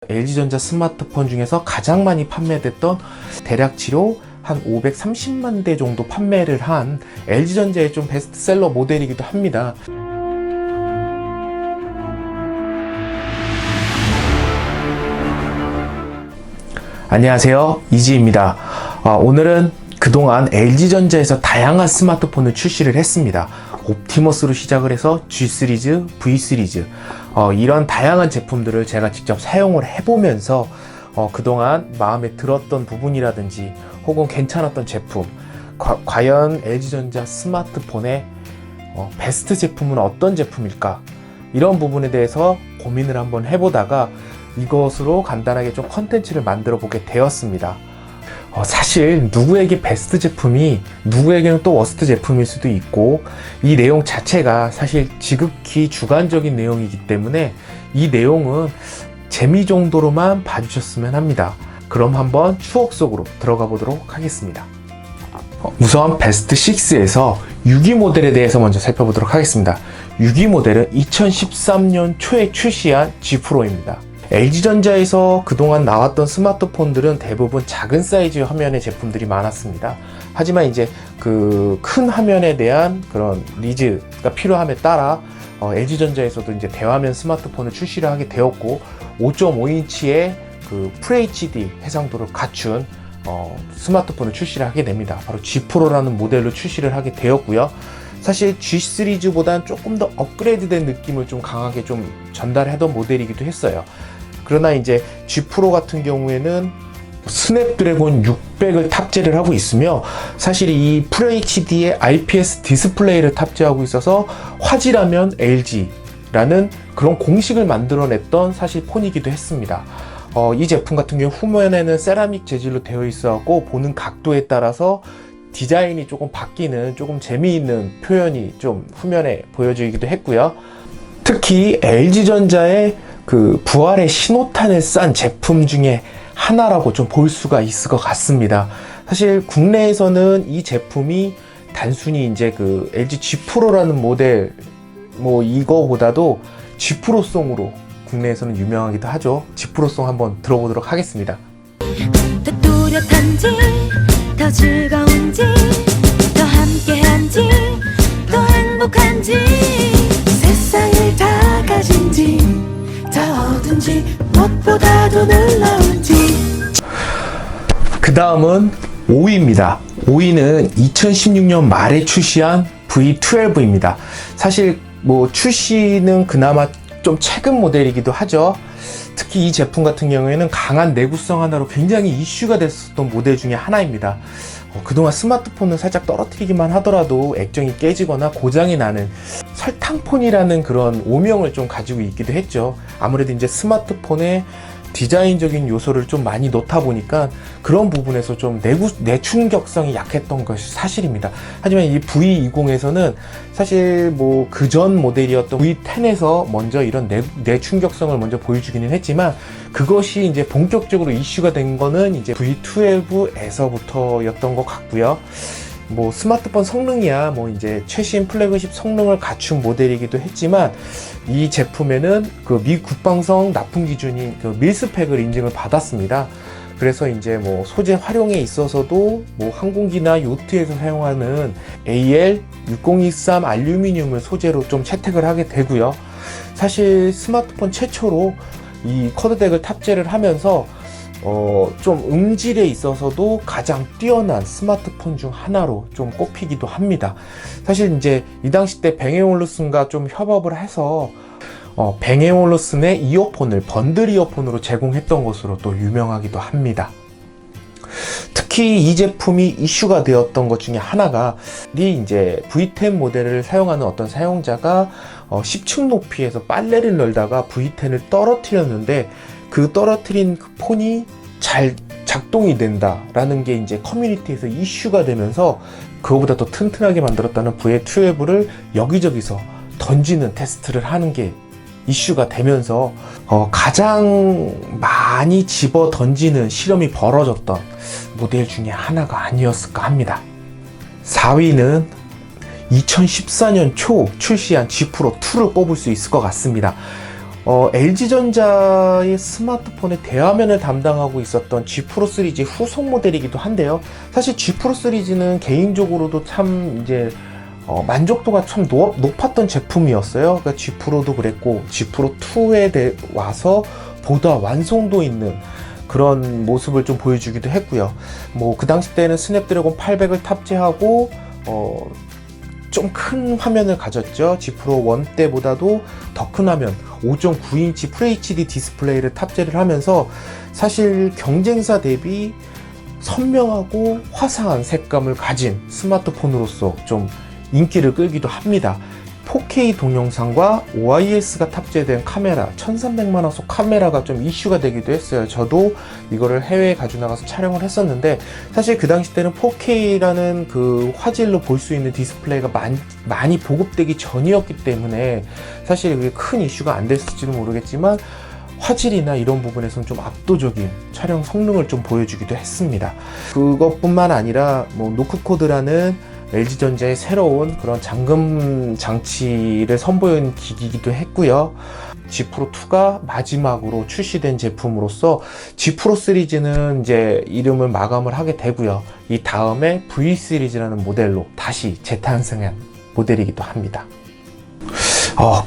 LG전자 스마트폰 중에서 가장 많이 판매됐던 대략치로 한 530만 대 정도 판매를 한 LG전자의 좀 베스트셀러 모델이기도 합니다. 안녕하세요, 이지입니다. 오늘은 그동안 LG전자에서 다양한 스마트폰을 출시를 했습니다. 옵티머스로 시작을 해서 G 시리즈, V 시리즈 이런 다양한 제품들을 제가 직접 사용을 해보면서 그동안 마음에 들었던 부분이라든지 혹은 괜찮았던 제품, 과연 LG전자 스마트폰의 베스트 제품은 어떤 제품일까, 이런 부분에 대해서 고민을 한번 해보다가 이것으로 간단하게 좀 컨텐츠를 만들어 보게 되었습니다. 사실 누구에게 베스트 제품이 누구에게는 또 워스트 제품일 수도 있고, 이 내용 자체가 사실 지극히 주관적인 내용이기 때문에 이 내용은 재미 정도로만 봐주셨으면 합니다. 그럼 한번 추억 속으로 들어가 보도록 하겠습니다. 우선 베스트 6에서 6위 모델에 대해서 먼저 살펴보도록 하겠습니다. 6위 모델은 2013년 초에 출시한 G 프로입니다. LG전자에서 그동안 나왔던 스마트폰들은 대부분 작은 사이즈 화면의 제품들이 많았습니다. 하지만 이제 그 큰 화면에 대한 그런 니즈가 필요함에 따라 LG전자에서도 이제 대화면 스마트폰을 출시를 하게 되었고, 5.5인치의 그 FHD 해상도를 갖춘 스마트폰을 출시를 하게 됩니다. 바로 G 프로라는 모델로 출시를 하게 되었고요. 사실 G 시리즈보다는 조금 더 업그레이드된 느낌을 좀 강하게 좀 전달하던 모델이기도 했어요. 그러나 이제 G 프로 같은 경우에는 스냅드래곤 600을 탑재를 하고 있으며, 사실 이 FHD의 IPS 디스플레이를 탑재하고 있어서 화질하면 LG라는 그런 공식을 만들어냈던 사실 폰이기도 했습니다. 이 제품 같은 경우 후면에는 세라믹 재질로 되어 있어갖고 보는 각도에 따라서 디자인이 조금 바뀌는, 조금 재미있는 표현이 좀 후면에 보여지기도 했고요. 특히 LG전자의 그 부활의 신호탄을 싼 제품 중에 하나라고 좀 볼 수가 있을 것 같습니다. 사실 국내에서는 이 제품이 단순히 이제 그 LG G 프로라는 모델 이거보다도 G 프로송으로 국내에서는 유명하기도 하죠. G 프로송 한번 들어보도록 하겠습니다. 더 뚜렷한지, 더 즐거운지, 더 함께한지, 더 행복한지, 세상을 다 가진지, 더 얻은지, 무엇보다도 놀라운지. 그 다음은 5위입니다. 5위는 2016년 말에 출시한 V12입니다. 사실 출시는 그나마 좀 최근 모델이기도 하죠. 특히 이 제품 같은 경우에는 강한 내구성 하나로 굉장히 이슈가 됐었던 모델 중에 하나입니다. 그동안 스마트폰을 살짝 떨어뜨리기만 하더라도 액정이 깨지거나 고장이 나는 설탕폰이라는 그런 오명을 좀 가지고 있기도 했죠. 아무래도 이제 스마트폰에 디자인적인 요소를 좀 많이 넣다 보니까 그런 부분에서 좀 내충격성이 약했던 것이 사실입니다. 하지만 이 V20에서는 사실 그전 모델이었던 V10에서 먼저 이런 내충격성을 먼저 보여주기는 했지만, 그것이 이제 본격적으로 이슈가 된 거는 이제 V12에서부터였던 것 같고요. 스마트폰 성능이야 이제 최신 플래그십 성능을 갖춘 모델이기도 했지만, 이 제품에는 그 미 국방성 납품 기준인 그 밀스펙을 인증을 받았습니다. 그래서 이제 소재 활용에 있어서도 항공기나 요트에서 사용하는 AL6023 알루미늄을 소재로 좀 채택을 하게 되고요. 사실 스마트폰 최초로 이 쿼드덱을 탑재를 하면서 좀 음질에 있어서도 가장 뛰어난 스마트폰 중 하나로 좀 꼽히기도 합니다. 사실 이제 이 당시 때 뱅앤올루슨과 좀 협업을 해서 뱅앤올루슨의 이어폰을 번들 이어폰으로 제공했던 것으로 또 유명하기도 합니다. 특히 이 제품이 이슈가 되었던 것 중에 하나가 이제 V10 모델을 사용하는 어떤 사용자가 10층 높이에서 빨래를 널다가 V10을 떨어뜨렸는데, 그 떨어뜨린 그 폰이 잘 작동이 된다라는 게 이제 커뮤니티에서 이슈가 되면서 그거보다 더 튼튼하게 만들었다는 V12를 여기저기서 던지는 테스트를 하는 게 이슈가 되면서 가장 많이 집어 던지는 실험이 벌어졌던 모델 중에 하나가 아니었을까 합니다. 4위는 2014년 초 출시한 G 프로 2를 꼽을 수 있을 것 같습니다. LG전자의 스마트폰의 대화면을 담당하고 있었던 G 프로 시리즈 후속 모델이기도 한데요. 사실 G 프로 시리즈는 개인적으로도 참 이제 만족도가 참 높았던 제품이었어요. 그러니까 G 프로도 그랬고 G 프로 2에 와서 보다 완성도 있는 그런 모습을 좀 보여주기도 했고요. 뭐 그 당시 때는 스냅드래곤 800을 탑재하고 좀 큰 화면을 가졌죠. G 프로 1 때보다도 더 큰 화면 5.9인치 FHD 디스플레이를 탑재를 하면서 사실 경쟁사 대비 선명하고 화사한 색감을 가진 스마트폰으로서 좀 인기를 끌기도 합니다. 4K 동영상과 OIS가 탑재된 카메라, 1300만화소 카메라가 좀 이슈가 되기도 했어요. 저도 이거를 해외에 가지고 나가서 촬영을 했었는데, 사실 그 당시 때는 4K라는 그 화질로 볼 수 있는 디스플레이가 많이 보급되기 전이었기 때문에 사실 그게 큰 이슈가 안 됐을지는 모르겠지만, 화질이나 이런 부분에서는 좀 압도적인 촬영 성능을 좀 보여주기도 했습니다. 그것뿐만 아니라 뭐 노크코드라는 LG전자의 새로운 그런 잠금 장치를 선보인 기기이기도 했고요. G 프로 2가 마지막으로 출시된 제품으로서 G 프로 시리즈는 이제 이름을 마감을 하게 되고요. 이 다음에 V 시리즈라는 모델로 다시 재탄생한 모델이기도 합니다.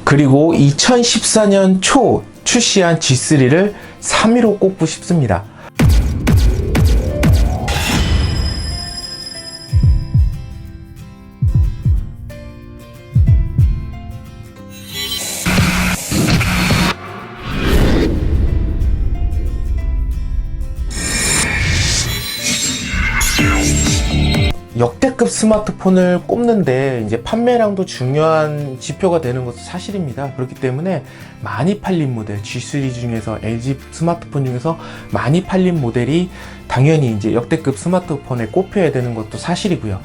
그리고 2014년 초 출시한 G3를 3위로 꼽고 싶습니다. 역대급 스마트폰을 꼽는데 이제 판매량도 중요한 지표가 되는 것도 사실입니다. 그렇기 때문에 많이 팔린 모델, G 시리즈 중에서 LG 스마트폰 중에서 많이 팔린 모델이 당연히 이제 역대급 스마트폰에 꼽혀야 되는 것도 사실이고요.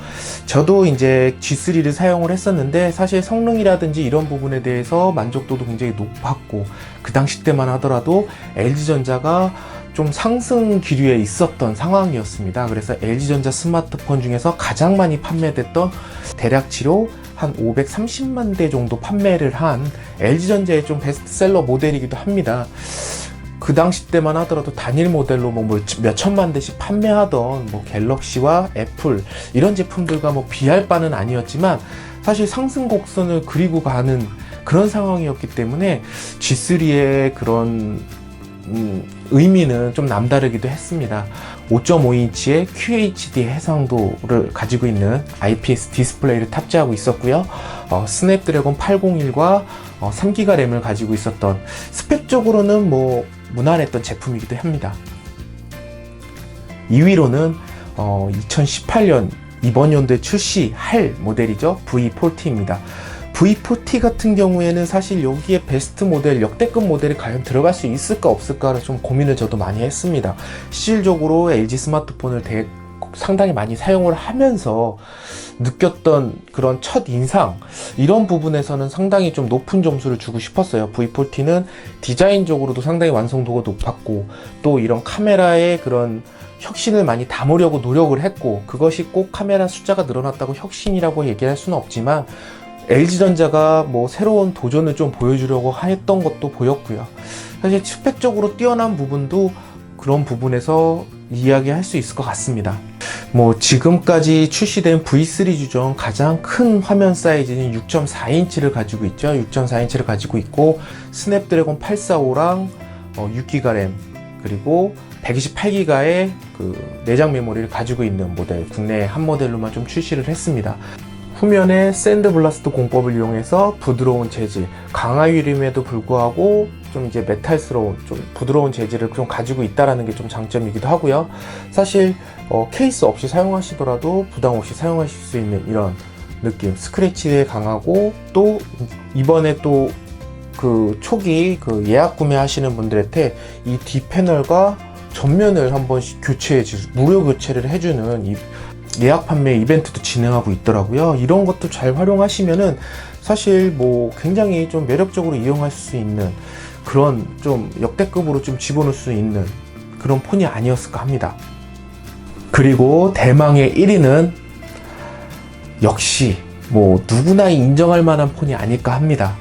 저도 이제 G3를 사용을 했었는데 사실 성능이라든지 이런 부분에 대해서 만족도도 굉장히 높았고, 그 당시 때만 하더라도 LG전자가 좀 상승 기류에 있었던 상황이었습니다. 그래서 LG전자 스마트폰 중에서 가장 많이 판매됐던 대략치로 한 530만 대 정도 판매를 한 LG전자의 좀 베스트셀러 모델이기도 합니다. 그 당시 때만 하더라도 단일 모델로 뭐 몇 천만 대씩 판매하던 뭐 갤럭시와 애플 이런 제품들과 뭐 비할 바는 아니었지만 사실 상승 곡선을 그리고 가는 그런 상황이었기 때문에 G3의 그런 의미는 좀 남다르기도 했습니다. 5.5인치의 QHD 해상도를 가지고 있는 IPS 디스플레이를 탑재하고 있었고요. 스냅드래곤 801과 3기가 램을 가지고 있었던, 스펙적으로는 뭐 무난했던 제품이기도 합니다. 2위로는 2018년 이번 연도에 출시할 모델이죠. V40입니다. V40 같은 경우에는 사실 여기에 베스트 모델, 역대급 모델이 과연 들어갈 수 있을까 없을까를 좀 고민을 저도 많이 했습니다. 실질적으로 LG 스마트폰을 상당히 많이 사용을 하면서 느꼈던 그런 첫 인상, 이런 부분에서는 상당히 좀 높은 점수를 주고 싶었어요. V40는 디자인적으로도 상당히 완성도가 높았고, 또 이런 카메라의 그런 혁신을 많이 담으려고 노력을 했고, 그것이 꼭 카메라 숫자가 늘어났다고 혁신이라고 얘기할 수는 없지만 LG전자가 뭐 새로운 도전을 좀 보여주려고 했던 것도 보였고요. 사실 스펙적으로 뛰어난 부분도 그런 부분에서 이야기할 수 있을 것 같습니다. 뭐 지금까지 출시된 V 시리즈 중 가장 큰 화면 사이즈는 6.4인치를 가지고 있죠. 6.4인치를 가지고 있고, 스냅드래곤 845랑 6기가 램, 그리고 128기가의 그 내장 메모리를 가지고 있는 모델, 국내 한 모델로만 좀 출시를 했습니다. 후면에 샌드블라스트 공법을 이용해서 부드러운 재질, 강화유림에도 불구하고 좀 이제 메탈스러운, 좀 부드러운 재질을 좀 가지고 있다라는 게 좀 장점이기도 하고요. 사실 케이스 없이 사용하시더라도 부담 없이 사용하실 수 있는 이런 느낌, 스크래치에 강하고, 또 이번에 또 그 초기 그 예약 구매하시는 분들한테 이 뒷패널과 전면을 한 번씩 무료 교체를 해주는 이 예약 판매 이벤트도 진행하고 있더라고요. 이런 것도 잘 활용하시면은 사실 뭐 굉장히 좀 매력적으로 이용할 수 있는 그런 좀 역대급으로 좀 집어넣을 수 있는 그런 폰이 아니었을까 합니다. 그리고 대망의 1위는 역시 뭐 누구나 인정할 만한 폰이 아닐까 합니다.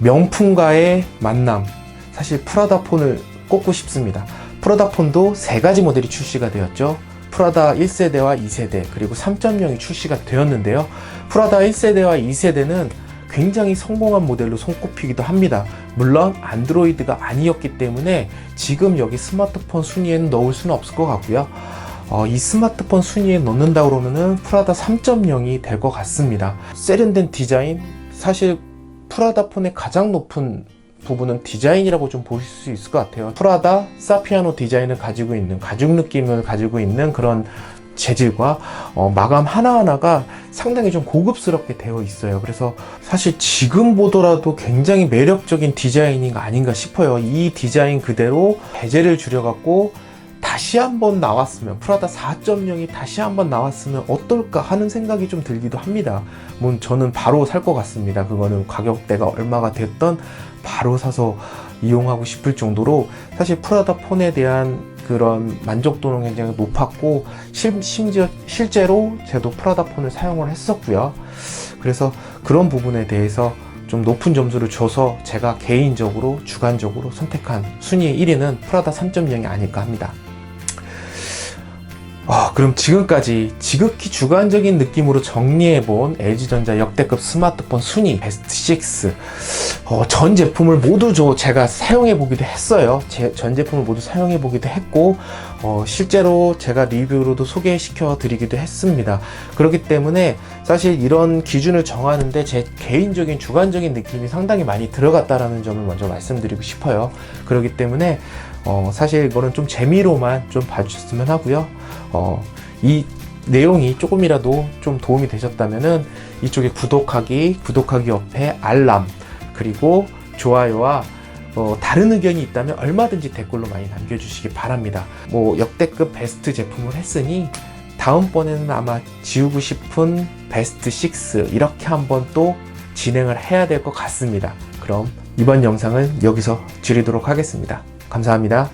명품과의 만남. 사실 프라다 폰을 꼽고 싶습니다. 프라다 폰도 3가지 모델이 출시가 되었죠. 프라다 1세대와 2세대 그리고 3.0이 출시가 되었는데요. 프라다 1세대와 2세대는 굉장히 성공한 모델로 손꼽히기도 합니다. 물론 안드로이드가 아니었기 때문에 지금 여기 스마트폰 순위에는 넣을 수는 없을 것 같고요. 이 스마트폰 순위에 넣는다 그러면은 프라다 3.0이 될 것 같습니다. 세련된 디자인, 사실 프라다 폰의 가장 높은 부분은 디자인이라고 좀 보실 수 있을 것 같아요. 프라다 사피아노 디자인을 가지고 있는, 가죽 느낌을 가지고 있는 그런 재질과 마감 하나하나가 상당히 좀 고급스럽게 되어 있어요. 그래서 사실 지금 보더라도 굉장히 매력적인 디자인이 아닌가 싶어요. 이 디자인 그대로 베젤을 줄여갖고 다시 한번 나왔으면, 프라다 4.0이 다시 한번 나왔으면 어떨까 하는 생각이 좀 들기도 합니다. 물론 저는 바로 살 것 같습니다. 그거는 가격대가 얼마가 됐던 바로 사서 이용하고 싶을 정도로 사실 프라다 폰에 대한 그런 만족도는 굉장히 높았고, 심지어 실제로 저도 프라다 폰을 사용을 했었고요. 그래서 그런 부분에 대해서 좀 높은 점수를 줘서 제가 개인적으로 주관적으로 선택한 순위 1위는 프라다 3.0이 아닐까 합니다. 그럼 지금까지 지극히 주관적인 느낌으로 정리해본 LG전자 역대급 스마트폰 순위 베스트 6, 전 제품을 모두 제가 사용해보기도 했어요. 전 제품을 모두 사용해보기도 했고, 실제로 제가 리뷰로도 소개시켜 드리기도 했습니다. 그렇기 때문에 사실 이런 기준을 정하는데 제 개인적인 주관적인 느낌이 상당히 많이 들어갔다라는 점을 먼저 말씀드리고 싶어요. 그렇기 때문에 사실 이거는 좀 재미로만 좀 봐주셨으면 하고요. 이 내용이 조금이라도 좀 도움이 되셨다면은 이쪽에 구독하기 옆에 알람, 그리고 좋아요와 다른 의견이 있다면 얼마든지 댓글로 많이 남겨주시기 바랍니다. 역대급 베스트 제품을 했으니 다음번에는 아마 지우고 싶은 베스트 6 이렇게 한번 또 진행을 해야 될 것 같습니다. 그럼 이번 영상은 여기서 줄이도록 하겠습니다. 감사합니다.